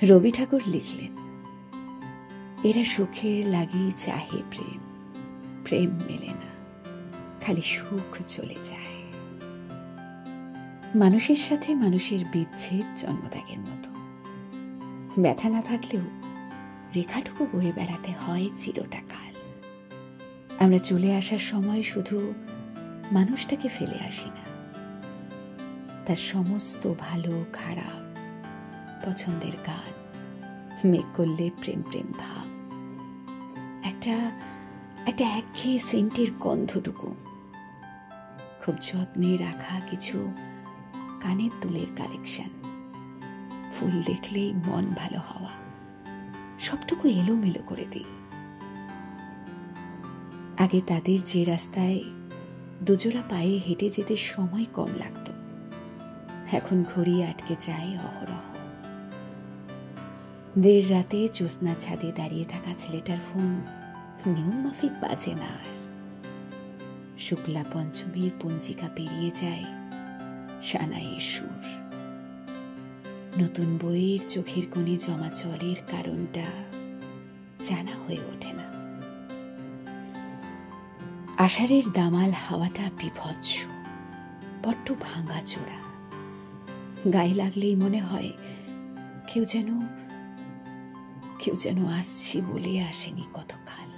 রবি ঠাকুর লিখলেন, এরা সুখের লাগি চাহে প্রেম, প্রেম মেলে না, খালি সুখ চলে যায়। মানুষের সাথে মানুষের বিচ্ছেদ জন্মত্যাগের মতো, ব্যথা না থাকলেও রেখাটুকু বয়ে বেড়াতে হয় চিরটা কাল। আমরা চলে আসার সময় শুধু মানুষটাকে ফেলে আসি না, তার সমস্ত ভালো খারাপ, পছন্দের গান, মেঘ করলে প্রেম প্রেম ভাব, একটা একঘেয়ে সেন্টের গন্ধটুকু, খুব যত্নে রাখা কিছু কানের দুলের কালেকশন, ফুল দেখলেই মন ভালো হওয়া, সবটুকু এলোমেলো করে দিই। আগে তাদের যে রাস্তায় দুজোড়া পায়ে হেঁটে যেতে সময় কম লাগতো, এখন ঘড়ি আটকে যায় অহরহ। দের রাতে জ্যোৎস্না ছাদে দাঁড়িয়ে থাকা ছেলেটার ফোন নিয়ম মাফিক বাজে না আর। শুক্লা পঞ্চমীর পঞ্জিকা পেরিয়ে যায় সানাইয়ের সুর। নতুন বইয়ের চোখের কোণে জমা জলের কারণটা জানা হয়ে ওঠে না। আষাঢ়ের দামাল হাওয়াটা বিভৎস, বড্ড ভাঙা চোরা, গায়ে লাগলেই মনে হয় কেউ যেন আসছি বলে আসেনি কতকাল।